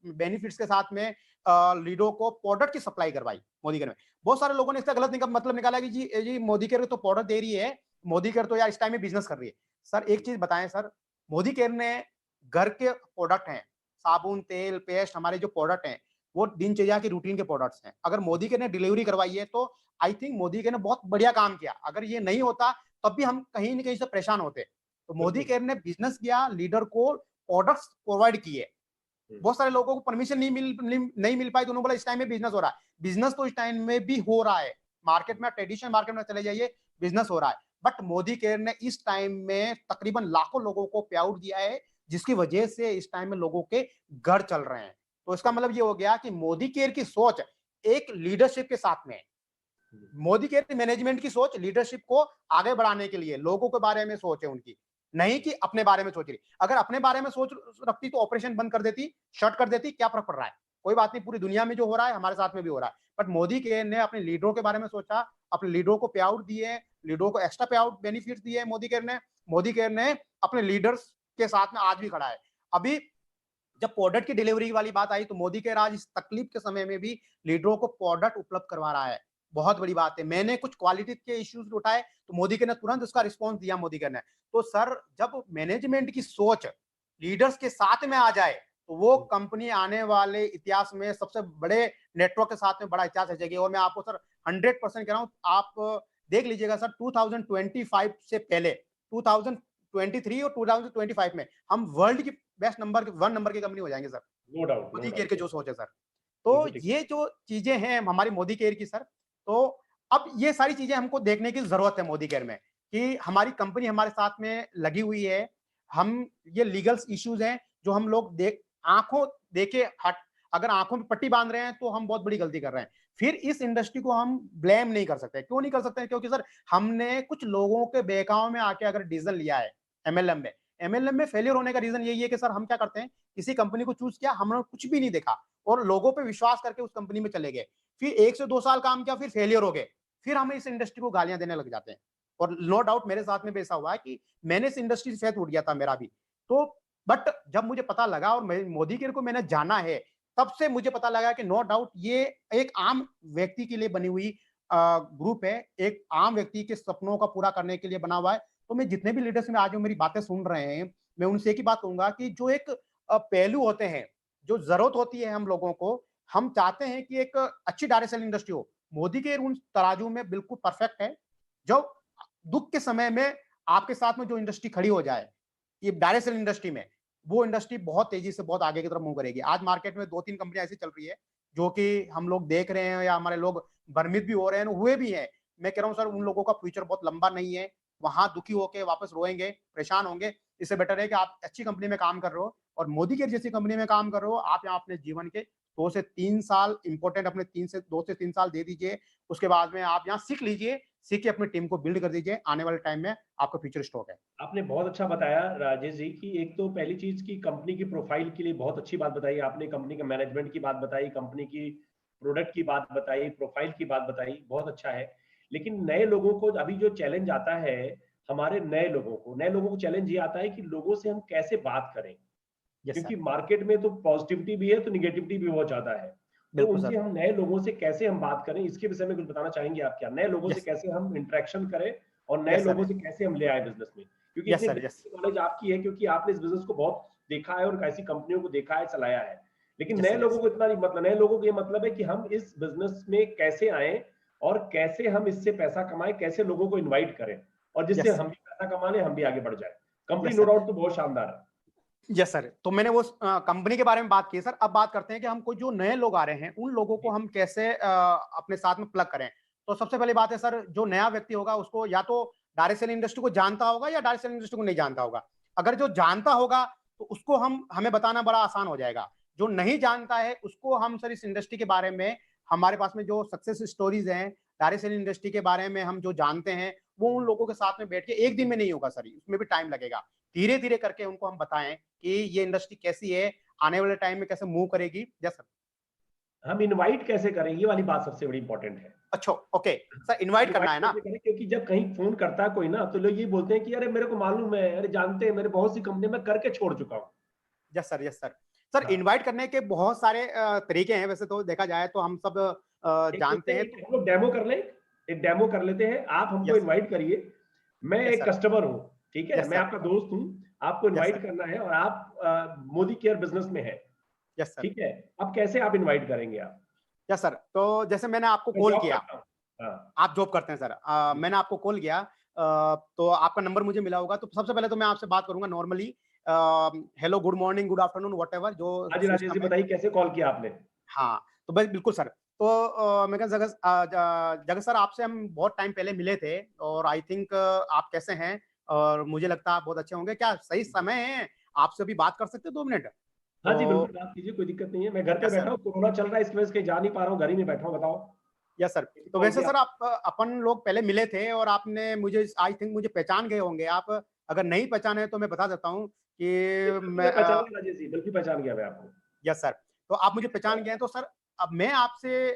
बेनिफिट्स के साथ में लीडर को प्रोडक्ट की सप्लाई करवाई मोदी केयर में। बहुत सारे लोगों ने इसका गलत मतलब निकाला कि जी मोदी केयर तो प्रोडक्ट दे रही है, मोदी केयर तो यार इस टाइम में बिजनेस कर रही है। सर एक चीज बताएं सर, मोदी केयर ने घर के प्रोडक्ट हैं, साबुन, तेल, पेस्ट, हमारे जो प्रोडक्ट हैं वो दिनचर्या की रूटीन के प्रोडक्ट्स हैं। अगर मोदी केयर ने डिलीवरी करवाई है तो आई थिंक मोदी केयर ने बहुत बढ़िया काम किया। अगर ये नहीं होता तब भी हम कहीं न कहीं से परेशान होते। तो मोदी केयर ने बिजनेस किया, लीडर को प्रोडक्ट्स प्रोवाइड किए। बहुत सारे लोगों को परमिशन नहीं मिल पाई तो उन्होंने बोला इस टाइम में बिजनेस हो रहा है। बिजनेस तो इस टाइम में भी हो रहा है, मार्केट में, ट्रेडिशनल मार्केट में चले जाइए, बिजनेस हो रहा है। बट मोदी केयर ने इस टाइम में तकरीबन लाखों लोगों को पे आउट दिया है, जिसकी वजह से इस टाइम में लोगों के घर चल रहे हैं। तो इसका मतलब ये हो गया कि मोदी केयर की सोच एक लीडरशिप के साथ में है। मोदी केयर मैनेजमेंट की सोच लीडरशिप को आगे बढ़ाने के लिए, लोगों के बारे में सोच है उनकी, नहीं कि अपने बारे में सोच रही। अगर अपने बारे में सोच रखती तो ऑपरेशन बंद कर देती, शट कर देती, क्या फर्क पड़ रहा है? कोई बात नहीं, पूरी दुनिया में जो हो रहा है हमारे साथ में भी हो रहा है। बट मोदी केयर ने अपने लीडरों के बारे में सोचा, अपने लीडरों को पे आउट दिए, लीडरों को एक्स्ट्रा पे आउट बेनिफिट दिए मोदी केयर ने। मोदी केयर ने अपने लीडर्स के साथ में आज भी खड़ा है। अभी जब प्रोडक्ट की डिलीवरी वाली बात आई तो मोदी केयर आज इस तकलीफ के समय में भी लीडरों को प्रोडक्ट उपलब्ध करवा रहा है। बहुत बड़ी बात है। मैंने कुछ क्वालिटी के इश्यूज उठाए तो मोदी केयर ने तुरंत उसका रिस्पॉन्स दिया मोदी केयर ने। तो सर जब मैनेजमेंट की सोच लीडर्स के साथ में आ जाए तो वो कंपनी आने वाले इतिहास में सबसे बड़े नेटवर्क के साथ में बड़ा इतिहास रचेगी। और मैं आपको सर 100% कह रहा हूँ, आप देख लीजिएगा सर 2025 से पहले 2023 और 2025 में हम वर्ल्ड की बेस्ट नंबर 1 नंबर की कंपनी हो जाएंगे sir, no doubt, no Modi care doubt. के जो सोच है सर। तो बिल्कुल ठीक। ये जो चीजें हैं हमारी मोदी केयर की सर, तो अब ये सारी चीजें हमको देखने की जरूरत है मोदी केयर में कि हमारी कंपनी हमारे साथ में लगी हुई है। हम ये लीगल इश्यूज हैं जो हम लोग आंखों देखे हट, अगर आंखों में पट्टी बांध रहे हैं तो हम बहुत बड़ी गलती कर रहे हैं। फिर इस इंडस्ट्री को हम ब्लेम नहीं कर सकते। क्यों नहीं कर सकते? क्योंकि सर हमने कुछ लोगों के बहकाव में आके अगर डिसीजन लिया है एमएलएम में, एमएलएम में फेलियर होने का रीजन यही है कि सर हम क्या करते हैं, किसी कंपनी को चूज किया, हमने कुछ भी नहीं देखा और लोगों पे विश्वास करके उस कंपनी में चले गए। फिर 1 से 2 साल काम किया, फिर फेलियर हो गए। फिर हम इस इंडस्ट्री को गालियां देने लग जाते हैं। और नो डाउट मेरे साथ में भी ऐसा हुआ है कि मैंने इस इंडस्ट्री से शायद उठ गया था मेरा भी। तो बट जब मुझे पता लगा और मोदी केयर को मैंने जाना है, तब से मुझे पता लगा कि नो डाउट ये एक आम व्यक्ति के लिए बनी हुई ग्रुप है, एक आम व्यक्ति के सपनों का पूरा करने के लिए बना हुआ है। तो मैं जितने भी लीडर्स में आज जो मेरी बातें सुन रहे हैं, मैं उनसे एक ही बात कहूंगा कि जो एक पहलू होते हैं, जो जरूरत होती है हम लोगों को, हम चाहते हैं कि एक अच्छी डायरेक्ट सेलिंग इंडस्ट्री हो। मोदी के उन तराजू में बिल्कुल परफेक्ट है। जो दुख के समय में आपके साथ में जो इंडस्ट्री खड़ी हो जाए, ये डायरेक्ट सेलिंग इंडस्ट्री में, वो इंडस्ट्री बहुत तेजी से बहुत आगे की तरफ मूव करेगी। आज मार्केट में 2-3 कंपनियां ऐसी चल रही है जो कि हम लोग देख रहे हैं या हमारे लोग भ्रमित भी हो रहे हैं, हुए भी हैं। मैं कह रहा हूँ सर उन लोगों का फ्यूचर बहुत लंबा नहीं है। वहाँ दुखी होके वापस रोएँगे, परेशान होंगे। इससे बेटर है कि आप अच्छी कंपनी में काम कर रहे हो और मोदी केयर जैसी कंपनी में काम कर रहे हो। आप यहाँ अपने जीवन के 2 से 3 साल इम्पोर्टेंट अपने 2 से 3 साल दे दीजिए। उसके बाद में आप यहाँ सीख लीजिए, सीख के अपनी टीम को बिल्ड कर दीजिए। आने वाले टाइम में आपका फ्यूचर स्ट्रॉन्ग है। आपने बहुत अच्छा बताया राजेश जी कि एक तो पहली चीज की कंपनी की प्रोफाइल के लिए बहुत अच्छी बात बताई आपने, कंपनी के मैनेजमेंट की बात बताई, कंपनी की प्रोडक्ट की बात बताई, प्रोफाइल की बात बताई, बहुत अच्छा है। लेकिन नए लोगों को अभी जो चैलेंज आता है, हमारे नए लोगों को चैलेंज ये आता है कि लोगों से हम कैसे बात करें, यस क्योंकि सर। मार्केट में तो पॉजिटिविटी भी है तो निगेटिविटी भी बहुत ज्यादा है। तो बिल्कुल उनसे सर। हम नए लोगों से कैसे हम बात करें, इसके विषय में कुछ बताना चाहेंगे आप क्या? नए लोगों से यस, कैसे हम इंटरेक्शन करें और नए यस लोगों सर। से कैसे हम ले आए बिजनेस में? क्योंकि यस इतनी सर, यस। बेसिक नॉलेज आपकी है, क्योंकि आपने इस बिजनेस को बहुत देखा है और ऐसी कंपनियों को देखा है, चलाया है। लेकिन यस नए सर, लोगों यस। को इतना नहीं मतलब, नए लोगों को ये मतलब है कि हम इस बिजनेस में कैसे आए और कैसे हम इससे पैसा कमाएं, कैसे लोगों को इन्वाइट करें और जिससे यस, हम भी पैसा कमा लें, हम भी आगे बढ़ जाए। Company yes no sir. Doubt तो बहुत शानदार है। Yes sir. तो मैंने वो कंपनी के बारे में बात की सर। अब बात करते हैं कि हमको जो नए लोग आ रहे हैं, उन लोगों को जी, हम कैसे अपने साथ में प्लग करें। तो सबसे पहली बात है सर, जो नया व्यक्ति होगा उसको या तो डायरेक्ट सेलिंग इंडस्ट्री को जानता होगा या डायरेक्ट सेलिंग इंडस्ट्री को नहीं जानता होगा। अगर जो जानता होगा तो उसको हमें बताना बड़ा आसान हो जाएगा। जो नहीं जानता है उसको हम सर इस इंडस्ट्री के बारे में, हमारे पास में जो सक्सेस स्टोरीज हैं डायरेक्ट सेलिंग इंडस्ट्री के बारे में हम जो जानते हैं, वो उन लोगों के साथ में बैठ के एक दिन में नहीं होगा सर, उसमें भी टाइम लगेगा। धीरे धीरे करके उनको हम बताएं कि ये इंडस्ट्री कैसी है, आने वाले टाइम में कैसे मूव करेगी। Yes sir. हम इनवाइट कैसे करें, ये वाली बात सबसे बड़ी इंपॉर्टेंट है। अच्छा, ओके। सर हम इनवाइट इनवाइट करना है ना। कैसे करें, क्योंकि जब कहीं फोन करता है कोई ना, तो लोग ये बोलते हैं कि अरे मेरे को मालूम है, अरे जानते हैं, मेरे बहुत सी कंपनी में करके छोड़ चुका हूँ। Yes sir, yes sir. Sir हाँ, इनवाइट करने के बहुत सारे तरीके हैं, वैसे तो देखा जाए तो हम सब जानते हैं तो। हम लोग डेमो कर लें, एक डेमो कर लेते हैं। आप हमको यस, इनवाइट करिए, मैं यस एक सर। कस्टमर हूँ, ठीक है, यस मैं सर। आपका दोस्त हूँ, आपको यस इनवाइट सर। करना है और आप मोदी केयर बिजनेस में है, यस सर। ठीक है। अब कैसे आप इनवाइट करेंगे आप? Yes sir. तो जैसे मैंने आपको मैं कॉल जॉब किया। करता हूँ। हाँ आप जॉब करते हैं सर। जी, मैंने आपको कॉल किया, तो आपका नंबर मुझे मिला होगा, तो सबसे पहले तो मैं आपसे बात करूंगा normally. Hello, good morning, good afternoon, whatever जो हाँ जी राजेश जी, सिस्टम है। बताइए कैसे कॉल किया आपने? हाँ, तो बस बिल्कुल सर। तो मैं कहा जगत सर, आपसे हम बहुत टाइम पहले मिले थे और आई थिंक आप कैसे हैं? और मुझे लगता है आप बहुत अच्छे होंगे। क्या सही समय है? आपसे अभी बात कर सकते हैं 2 मिनट? हाँ जी, बिल्कुल तो बात कीजिए, कोई दिक्कत नहीं है। मैं घर पे यस बैठा सर। हूँ, कोरोना चल रहा है, इस वजह से कहीं जा नहीं पा रहा हूँ, घर ही में बैठा हूँ, बताओ। Yes sir. कैसे तो कॉल वैसे किया सर आपने? आप अपन लोग पहले मिले थे और आपने मुझे आई थिंक मुझे पहचान गए होंगे आप। अगर नहीं पहचाने तो मैं बता देता हूँ कि बिल्कुल मैं मैं पहचान गया राजेश जी, बिल्कुल पहचान गया मैं आपको। Yes sir. तो आप मुझे पहचान गए हैं तो सर, अब मैं आपसे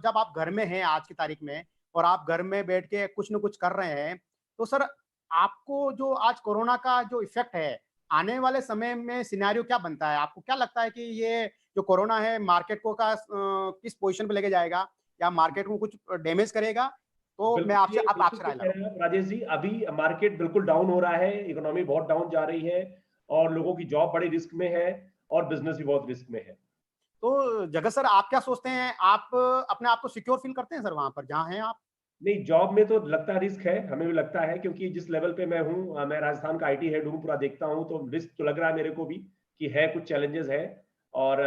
जब आप घर में हैं आज की तारीख में और आप घर में बैठ के कुछ न कुछ कर रहे हैं, तो सर आपको जो आज कोरोना का जो इफ़ेक्ट है, आने वाले समय में सिनेरियो क्या बनता है? आपको क्या लगता है कि ये जो कोरोना है मार्केट को किस पोज़ीशन पे लेके जाएगा या मार्केट को कुछ डैमेज करेगा? तो मैं बिल्कुल, आपसे ये अब बिल्कुल आपसे ठीक राय ले कह रहा हूँ। रहे हैं आप राजेश जी। अभी मार्केट बिल्कुल डाउन हो रहा है, इकोनॉमी बहुत डाउन जा रही है और लोगों की जॉब बड़ी रिस्क में है और बिजनेस भी बहुत रिस्क में है। तो जगत सर, आप क्या सोचते हैं? आप अपने आप को सिक्योर फ़ील करते हैं सर वहाँ पर जहाँ हैं आप? नहीं, जॉब में तो लगता है रिस्क है, हमें भी लगता है, क्योंकि जिस लेवल पे मैं हूँ, मैं राजस्थान का आईटी हेड हूँ, पूरा देखता हूँ, तो रिस्क तो लग रहा है मेरे को भी कि है, कुछ चैलेंजेस है और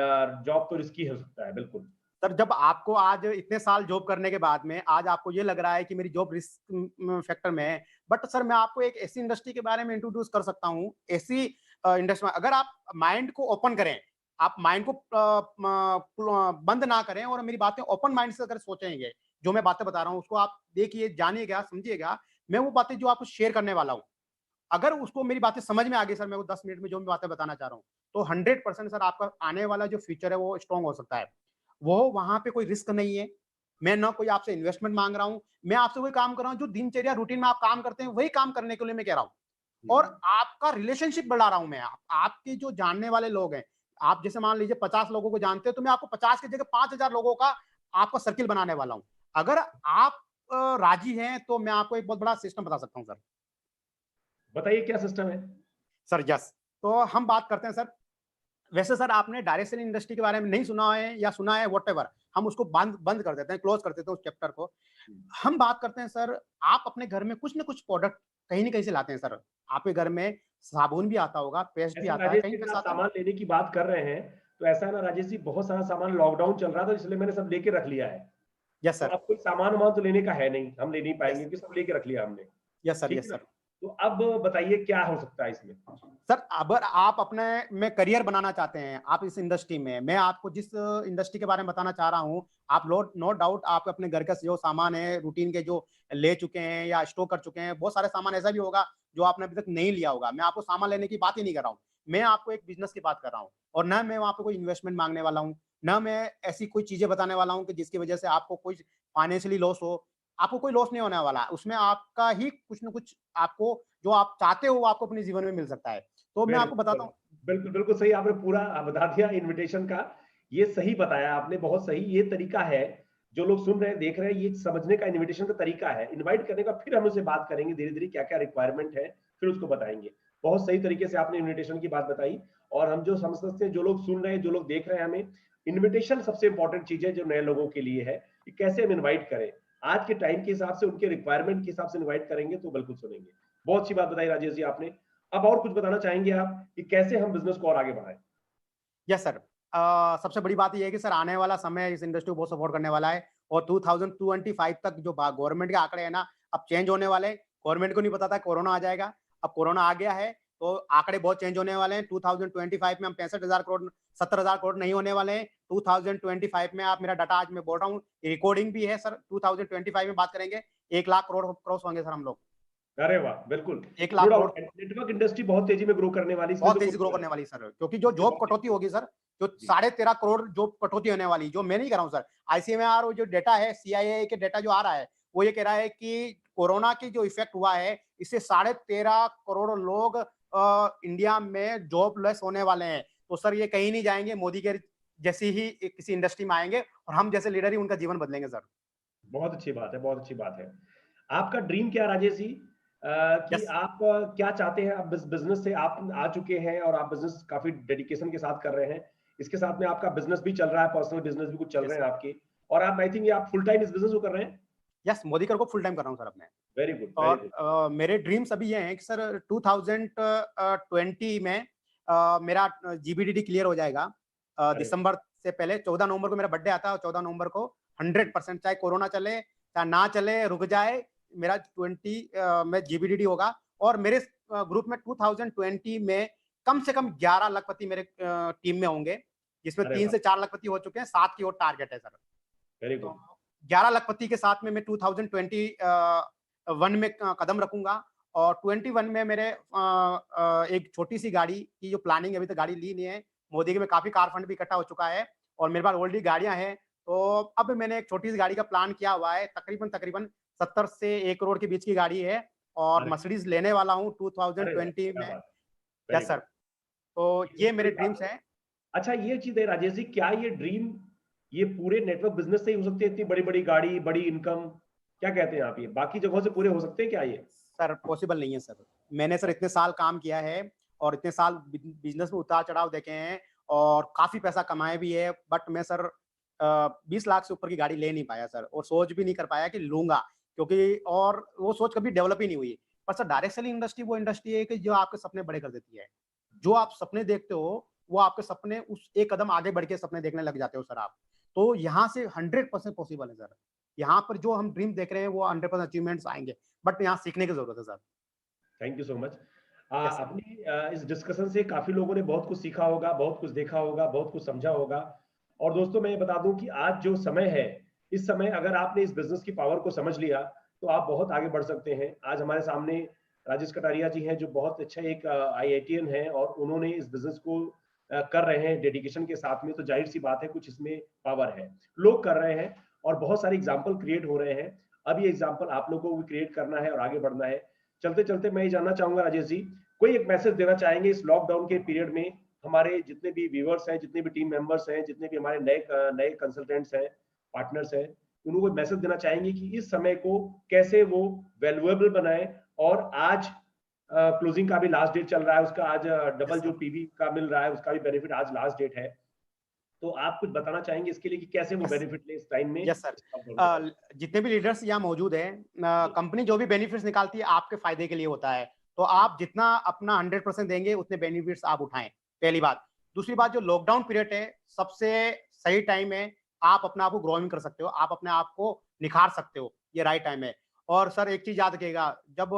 जॉब तो रिस्की हो सकता है, बिल्कुल। सर जब आपको आज इतने साल जॉब करने के बाद में आज आपको ये लग रहा है कि मेरी जॉब रिस्क फैक्टर में है, बट सर मैं आपको एक ऐसी इंडस्ट्री के बारे में इंट्रोड्यूस कर सकता हूँ, ऐसी इंडस्ट्री में अगर आप माइंड को ओपन करें, आप माइंड को बंद ना करें और मेरी बातें ओपन माइंड से अगर सोचेंगे, जो मैं बातें बता रहा हूँ उसको आप देखिए, जानिएगा, समझिएगा। मैं वो बातें जो आपको शेयर करने वाला हूँ, अगर उसको मेरी बातें समझ में आ गई सर, मैं वो 10 मिनट में जो मैं बातें बताना चाह रहा हूँ, तो 100% सर आपका आने वाला जो फ्यूचर है वो स्ट्रांग हो सकता है। वो वहाँ पे कोई रिस्क नहीं है। मैं ना कोई आपसे इन्वेस्टमेंट माँग रहा हूँ। मैं आपसे वही काम कर रहा हूँ जो दिनचर्या रूटीन में आप काम करते हैं, वही काम करने के लिए मैं कह रहा हूँ। और हम्म। आपका रिलेशनशिप बढ़ा रहा हूँ मैं। आपके जो जानने वाले लोग हैं, आप जैसे मान लीजिए 50 लोगों को जानते हैं, तो मैं आपको 50 की जगह 5000 लोगों का आपका सर्किल बनाने वाला हूँ। अगर आप राज़ी हैं, तो मैं आपको एक बहुत बड़ा सिस्टम बता सकता हूँ सर। बताइए क्या सिस्टम है? सर यस, तो हम बात करते हैं सर। वैसे सर आपने डायरेक्ट सेलिंग इंडस्ट्री के बारे में नहीं सुना है या सुना है व्हाटएवर, हम उसको बंद बंद कर देते हैं, क्लोज़ कर देते हैं उस चैप्टर को। हम बात करते हैं सर, आप अपने घर में कुछ न कुछ प्रोडक्ट कहीं न कहीं से लाते हैं सर। आपके घर में साबुन भी आता होगा, पेस्ट भी ऐसे आता है, राजेश कहीं जी, पे अगर से आप आता है। सामान लेने की बात कर रहे हैं, तो ऐसा है ना राजेश जी, बहुत सारा सामान लॉकडाउन चल रहा था इसलिए मैंने सब लेके रख लिया है। यस तो सर। अब कोई सामान वामान तो लेने का है नहीं, हम ले नहीं पाएंगे यस। क्योंकि सब लेके रख लिया हमने। Yes sir. ठीक है यस ना? सर। तो अब बताइए क्या हो सकता है इसमें? सर अगर आप अपने में करियर बनाना चाहते हैं, आप इस इंडस्ट्री में, मैं आपको जिस इंडस्ट्री के बारे में बताना चाह रहा हूँ, आप नो डाउट आप अपने घर का जो सामान है रूटीन के जो ले चुके हैं या स्टोर कर चुके हैं, बहुत सारे सामान ऐसा भी होगा जो आपने अभी तक नहीं लिया होगा। मैं आपको सामान लेने की बात ही नहीं कर रहा हूँ, मैं आपको एक बिजनेस की बात कर रहा हूँ। और ना मैं वहाँ पे कोई इन्वेस्टमेंट मांगने वाला हूँ, ना मैं ऐसी कोई चीजें बताने वाला हूँ कि जिसकी वजह से आपको कोई फाइनेंशियली लॉस हो। आपको कोई लॉस नहीं होने वाला, उसमें आपका ही कुछ ना कुछ आपको जो आप चाहते हो वो आपको अपने जीवन में मिल सकता है। तो मैं आपको बताता बिल्कुल, हूँ। बिल्कुल, बिल्कुल सही आपने पूरा बता दिया इन्विटेशन का। ये सही बताया आपने, बहुत सही ये तरीका है। जो लोग सुन रहे हैं, देख रहे हैं, ये समझने का इन्विटेशन का तरीका है। इनवाइट करने का फिर हम उससे बात करेंगे धीरे-धीरे क्या-क्या रिक्वायरमेंट है, फिर उसको बताएँगे। बहुत सही तरीके से आपने इन्विटेशन की बात बताई और हम जो समझ सकते हैं, जो लोग सुन रहे हैं, जो लोग देख रहे हैं हमें, इन्विटेशन सबसे इम्पोर्टेंट चीज़ है जो नए लोगों के लिए है, कि कैसे हम इनवाइट करें। आज के टाइम के हिसाब से, उनके रिक्वायरमेंट के हिसाब से इनवाइट करेंगे तो बिल्कुल सुनेंगे। बहुत अच्छी बात बताई राजेश जी आपने। अब और कुछ बताना चाहेंगे आप कि कैसे हम बिज़नेस को और आगे बढ़ाएँ? Yes sir. सबसे बड़ी बात ये है कि सर आने वाला समय इस इंडस्ट्री को बहुत सपोर्ट करने वाला है और 2025 तक जो गवर्नमेंट के आंकड़े हैं ना, अब चेंज होने वाले हैं। गवर्नमेंट को नहीं पता था कोरोना आ जाएगा, अब कोरोना आ गया है, तो आंकड़े बहुत चेंज होने वाले हैं। 2025 में हम 65,000 करोड़, 70,000 करोड़ नहीं होने वाले हैं। 2025 में आप मेरा डाटा आज मैं बोल रहा हूँ, रिकॉर्डिंग भी है सर, 2025 में बात करेंगे, 1 लाख करोड़ क्रॉस होंगे सर हम लोग। अरे वाह! बिल्कुल। 1 no lakh crore doubt network industry बहुत तेज़ी में ग्रो करने वाली है, इसमें बहुत तो तेज़ी से ग्रो कोई करने वाली है सर, क्योंकि जो इसमें जॉब बहुत तेज़ी कटौती होगी सर, जो जी, 13.5 करोड़ जॉब कटौती होने वाली, जो मैं नहीं कर रहा हूँ सर। आईसीएमआर वो जो डेटा है, सीआईए के डेटा जो आ रहा है, वो ये कह रहा है कि कोरोना की जो इफ़ेक्ट हुआ है, इससे 13.5 करोड़ लोग इंडिया में जॉबलेस होने वाले हैं। तो सर ये कहीं नहीं जाएँगे, मोदी के जैसी ही किसी इंडस्ट्री में आएँगे और हम जैसे लीडर ही उनका जीवन बदलेंगे सर। बहुत अच्छी बात है, बहुत अच्छी बात है। आपका ड्रीम क्या है राजेश जी? कि यस, आप क्या चाहते हैं? आप बिज़नेस से आप आ चुके हैं और आप बिज़नेस काफ़ी डेडिकेशन के साथ कर रहे हैं। इसके साथ में आपका बिज़नेस भी चल रहा है, पर्सनल बिज़नेस भी कुछ चल यस रहे हैं सर। आपके और आप आई थिंक ये आप फुल टाइम इस बिज़नेस को कर रहे हैं? यस, मोदी कर को फुल टाइम कर रहा हूँ सर अब मैं। वेरी गुड, वेरी और गुड। मेरे ड्रीम्स अभी ये हैं कि सर 2020 में मेरा जीबीडीडी क्लियर हो जाएगा। अरे वाह! दिसंबर से पहले 14 नवंबर को मेरा बर्थडे आता है और 14 नवंबर को 100% चाहे कोरोना चले, चाहे ना चले, रुक जाए, मेरा 20 में जीबीडीडी होगा और मेरे ग्रुप में 2020 में कम से कम 11 लखपति मेरे टीम में होंगे, जिसमें अरे 3 वाह! से 4 लखपति हो चुके हैं, 7 की ओर टारगेट है सर। वेरी तो गुड। 11 लखपति के साथ में मैं 2020 वन में कदम रखूँगा और 21 में मेरे एक छोटी-सी गाड़ी की जो प्लानिंग है, अभी तक गाड़ी ली नहीं है। मोदी के में काफ़ी कार फंड भी इकट्ठा हो चुका है और मेरे पास ऑलरेडी गाड़ियाँ हैं। तो अब मैंने एक छोटी-सी गाड़ी का प्लान किया हुआ है, तकरीबन 70 से 1 करोड़ के बीच की गाड़ी है और अरे मर्सिडीज़ लेने वाला हूँ अरे वाह! 2020 क्या में। बात है। Very yes sir, good. तो ये ये बहुत बड़ी मेरे बात ड्रीम्स है। हैं। अच्छा ये चीज़ है राजेश जी, क्या ये ड्रीम ये पूरे नेटवर्क बिज़नेस से ही हो सकती है, इतनी बड़ी-बड़ी गाड़ी, बड़ी इनकम? क्या कहते हैं आप ये? बाकी जगहों से पूरे हो सकते हैं क्या ये? सर पॉसिबल नहीं है सर। मैंने सर इतने साल काम किया है और इतने साल बिज़नेस में उतार-चढ़ाव देखे हैं और काफ़ी पैसा कमाया भी है, बट मैं सर 20 लाख से ऊपर की गाड़ी ले नहीं पाया सर और सोच भी नहीं कर पाया कि लूँगा, क्योंकि और वो सोच कभी डेवलप ही नहीं हुई। पर सर डायरेक्ट सेलिंग इंडस्ट्री वो इंडस्ट्री है कि जो आपके सपने बड़े कर देती है। जो आप सपने देखते हो, वो आपके सपने उस एक कदम आगे बढ़ के सपने देखने लग जाते हो सर आप। तो यहाँ से 100% पॉसिबल है सर। यहाँ पर जो हम ड्रीम देख रहे हैं वो 100% अचीवमेंट्स आएँगे, बट यहाँ सीखने की ज़रूरत है sir. Thank you so much. Yes sir. अपनी इस डिस्कशन से काफ़ी लोगों ने बहुत कुछ सीखा होगा, बहुत कुछ देखा होगा, बहुत कुछ समझा होगा और दोस्तों मैं ये बता दूँ कि आज जो समय है, इस समय अगर आपने इस बिज़नेस की पावर को समझ लिया, तो आप बहुत आगे बढ़ सकते हैं। आज हमारे सामने राजेश कटारिया जी हैं, जो बहुत अच्छा एक आईआईटीएन हैं और उन्होंने इस बिज़नेस को कर रहे हैं डेडिकेशन के साथ में, तो ज़ाहिर-सी बात है कुछ इसमें पावर है। लोग कर रहे हैं और बहुत सारे एग्ज़ाम्पल क्रिएट हो रहे हैं। अब ये एग्ज़ाम्पल आप लोगों को भी क्रिएट करना है और आगे बढ़ना है। चलते-चलते मैं ये जानना चाहूँगा राजेश जी, कोई एक मैसेज देना चाहेंगे इस लॉकडाउन के पीरियड में हमारे जितने भी व्यूअर्स हैं, जितने भी टीम मेंबर्स हैं, जितने भी हमारे नए कंसल्टेंट्स हैं, पार्टनर्स हैं, उनको कोई मैसेज देना चाहेंगे कि इस समय को कैसे वो वैल्यूएबल बनाएँ और आज क्लोजिंग का भी लास्ट डेट चल रहा है, उसका आज यस डबल जो सर। पीवी का मिल रहा है, उसका भी बेनिफिट आज लास्ट डेट है। तो आप कुछ बताना चाहेंगे इसके लिए कि कैसे वो यस। बेनिफिट लें इस टाइम में यस सर। इस लॉकडाउन के टाइम? जितने भी लीडर्स यहाँ मौजूद हैं, जी, कंपनी जो भी बेनिफिट्स निकालती है आपके फायदे के लिए होता है। तो जी, आप जितना अपना 100% देंगे उतने बेनिफिट्स आप उठाएँ, पहली बात। दूसरी बात, जो लॉकडाउन पीरियड है, सबसे सही टाइम है, आप अपने आप को ग्रोइंग कर सकते हो, आप अपने आप को निखार सकते हो, ये राइट टाइम है। और सर एक चीज़ याद रखिएगा, जब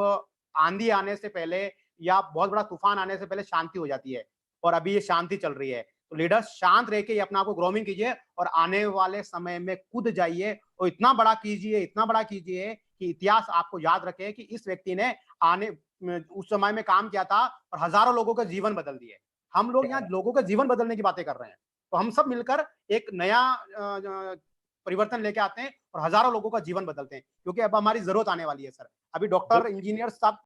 आँधी आने से पहले या बहुत बड़ा तूफान आने से पहले शांति हो जाती है, और अभी ये शांति चल रही है। तो लीडर्स शांत रह के अपने आप को ग्रोमिंग कीजिए और आने वाले समय में कूद जाइए और इतना बड़ा कीजिए कि इतिहास आपको याद रखे कि इस व्यक्ति ने उस समय में काम किया था और हज़ारों लोगों का जीवन बदल दिए। हम लोग क्या यहाँ बात लोगों के जीवन बदलने की बातें कर रहे हैं। तो हम सब मिलकर एक नया परिवर्तन लेके आते हैं और हज़ारों लोगों का जीवन बदलते हैं, क्योंकि अब हमारी ज़रूरत आने वाली है सर। अभी है। डॉक्टर, इंजीनियर सब